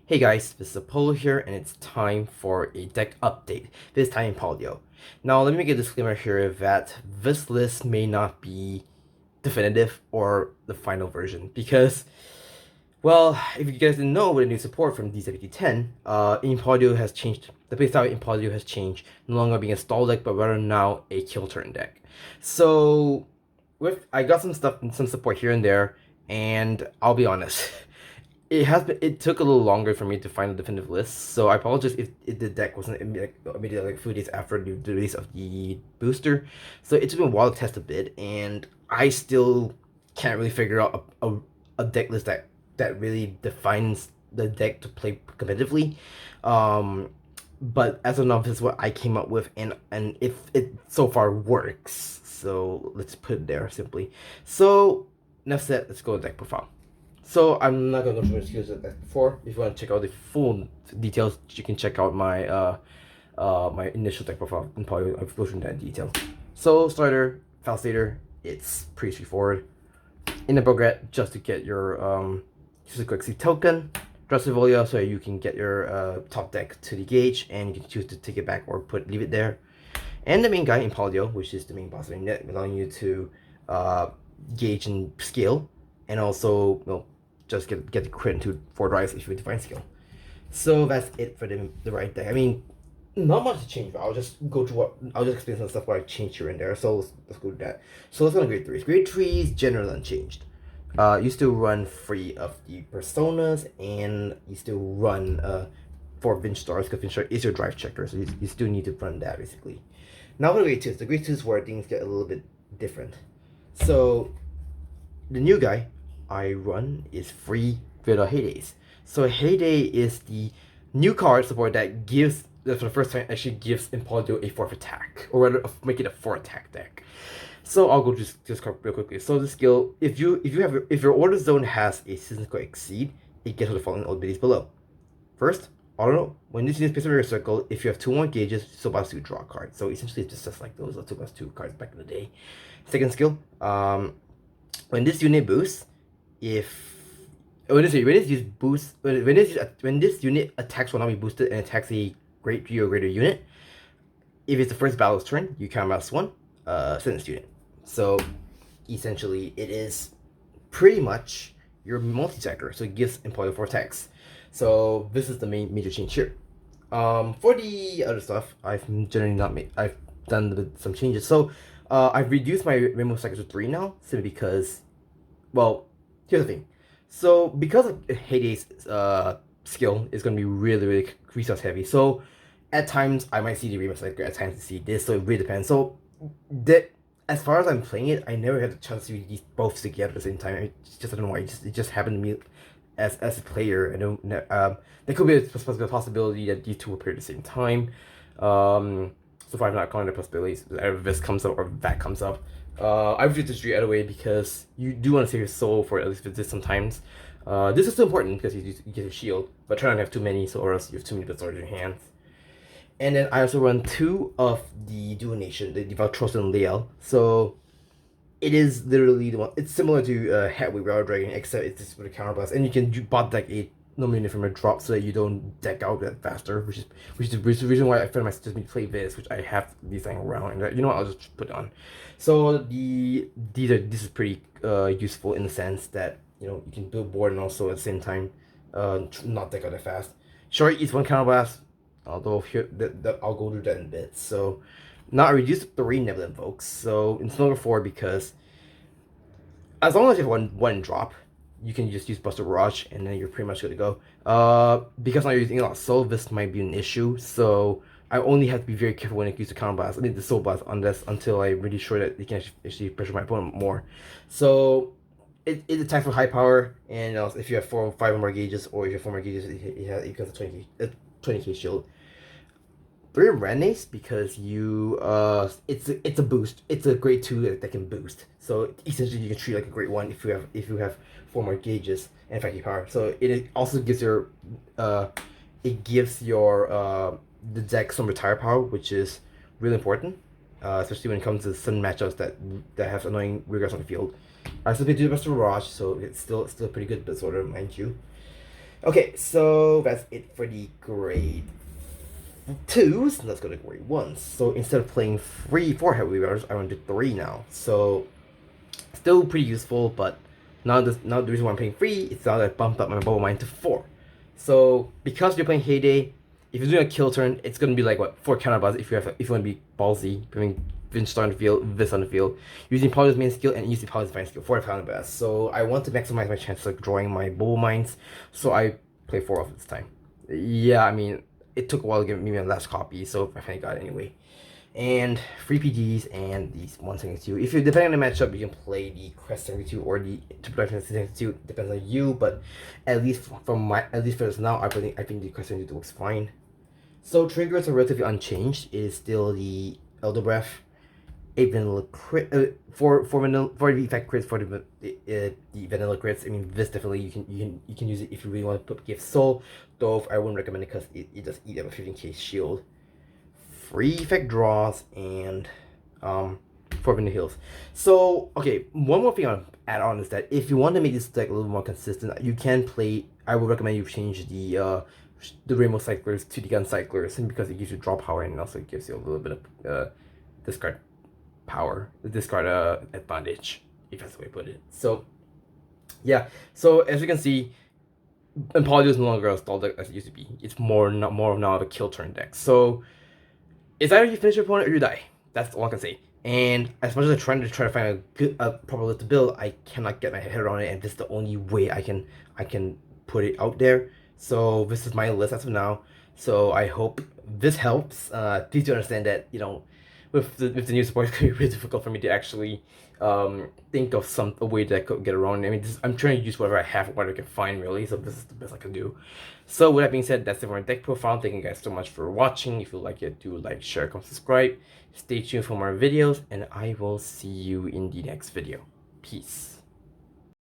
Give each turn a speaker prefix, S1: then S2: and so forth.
S1: Hey guys, this is Impauldio here, and it's time for a deck update, this time Impauldio. Now, let me make a disclaimer here that this list may not be definitive or the final version, because, well, if you guys didn't know, with the new support from DZ-BT10, Impauldio has changed, the playstyle of Impauldio has changed, no longer being a stall deck, but rather now a kill turn deck. So, I got some stuff and some support here and there, and I'll be honest. It took a little longer for me to find a definitive list, so I apologize if the deck wasn't immediately like a few days after the release of the booster. So it's been a while to test a bit, and I still can't really figure out a deck list that really defines the deck to play competitively. But as of now, this is what I came up with, and it so far works. So let's put it there simply. So enough said. Let's go to deck profile. So I'm not gonna go through the skills that before. If you want to check out the full details, you can check out my my initial deck profile and probably I've go through that in detail. So starter, Falstator, it's pretty straightforward. In the Bogret, just to get your just a quick C token, Dressivolia, so you can get your top deck to the gauge, and you can choose to take it back or leave it there. And the main guy, Impauldio, which is the main boss of the net, allowing you to gauge and scale, and also just get the crit into 4 drives if you define skill. So that's it for the right deck. I mean, not much to change, but I'll just go through I'll just explain some stuff what I changed here and there. So let's go to that. So let's go to grade 3s. Grade 3s generally unchanged. You still run free of the personas, and you still run for Vinch Stars, because Vinch Star is your drive checker, so you still need to run that basically. Now for the grade 2s. The grade 2s where things get a little bit different. So the new guy I run is free with a Heydays. So Heyday is the new card support that gives, that for the first time actually gives Impauldio a 4th attack, or rather make it a 4 attack deck. So I'll go just card real quickly. So the skill, if your order zone has a seasonal exceed, it gets the following abilities below. First, auto, when this unit is placed in your circle, if you have 2 more gauges, so about to draw a card. So essentially it's just like those 2+2 cards back in the day. Second skill, when this unit boosts, when this unit attacks will not be boosted and attacks a grade 3 or greater unit, if it's the first battle's turn, you count -1 sentence unit. So essentially it is pretty much your multi-sector, so it gives Impauldio 4 attacks. So this is the main major change here. For the other stuff, I've done some changes. So I've reduced my Rainbow Cycles to 3 now, simply because, well, here's the thing. So because of Heyday's skill is going to be really resource heavy, so at times I might see the Rainbow Cycle, at times I see this, so it really depends. So as far as I'm playing it, I never had the chance to use these both together at the same time. I don't know why, it just happened to me as a player. I don't there could be a possibility that these two appear at the same time. So if I'm not calling the possibilities, either this comes up or that comes up. I've used this either way because you do want to save your soul for at least this sometimes. This is still important because you get a shield, but try not to have too many, so or else you have too many bits in your hands. And then I also run 2 of the Dual Nation, the Valtros and Leal. So it is literally the one. It's similar to Hatway Rail Dragon, except it's just with a counterblast, and you can bot deck a normal unit from a drop so that you don't deck out that faster, which is the reason why I find myself just play this, which I have these thing around, and you know what, I'll just put it on. So this is pretty useful in the sense that you can build board and also at the same time not deck out that fast. Sure, it's 1 counterblast, although here I'll go through that in a bit. So now I reduced 3 Nebula Invokes, so it's no longer 4 because as long as you have one drop, you can just use Buster Barrage, and then you're pretty much good to go. Because now you're using a lot of soul, this might be an issue, so I only have to be very careful when I use the counter blast. I mean the soul blast until I'm really sure that it can actually pressure my opponent more. So it attacks with high power, and if you have 4 or 5 more gauges, or if you have 4 more gauges, it becomes a 20k shield. 3 Renace because it's a boost. It's a grade 2 that can boost. So essentially you can treat it like a grade 1 if you have 4 more gauges and effective power. So it also gives your the deck some retire power, which is really important, especially when it comes to some matchups that have annoying regress on the field. I still do the best of Mirage, so it's still a pretty good disorder, mind you. Okay, so that's it for the grade 2s. Let's go to grade 1s. So instead of playing 4 heavy weavers, I want to do 3 now. So still pretty useful, but now the reason why I'm playing 3 is now that I bumped up my bubble mine to 4. So because you're playing Heyday, if you're doing a kill turn, it's gonna be like what 4 counterballs if you want to be ballsy, putting Vince on the field, this on the field, using Impauldio's main skill and using Impauldio's main skill for counterballs. So I want to maximize my chances of drawing my bubble mines, so I play 4 of this time. Yeah, I mean it took a while to give me my last copy, so I finally got it anyway. And 3 PGs and these 172. If you're depending on the matchup, you can play the Crest 72 or the Production 72. Depends on you, but at least for this now, I think the Crest 72 works fine. So triggers are relatively unchanged. It is still the Elder Breath, 8 vanilla crit, 4 the effect crits for the vanilla crits. I mean, this definitely you can use it if you really want to put Gift Soul. Though I wouldn't recommend it because it does eat up a 15k shield. Free effect draws and 4 vanilla heals. So okay, one more thing I want to add on is that if you want to make this deck a little more consistent, you can play. I would recommend you change the Rainbow Cyclers to the Gun Cyclers, and because it gives you draw power and also gives you a little bit of discard power, discard advantage, if that's the way to put it. So yeah, so as you can see, Impauldio is no longer a stall deck as it used to be. It's more of now of a kill turn deck. So it's either you finish your opponent or you die. That's all I can say. And as much as I'm trying to find a proper list to build, I cannot get my head around it, and this is the only way I can put it out there. So this is my list as of now. So I hope this helps. Please do understand that with the new support, it's gonna be really difficult for me to actually think of a way that I could get around. I mean, I'm trying to use whatever I have, whatever I can find really. So this is the best I can do. So with that being said, that's it for my deck profile. Thank you guys so much for watching. If you like it, do like, share, comment, subscribe. Stay tuned for more videos, and I will see you in the next video. Peace.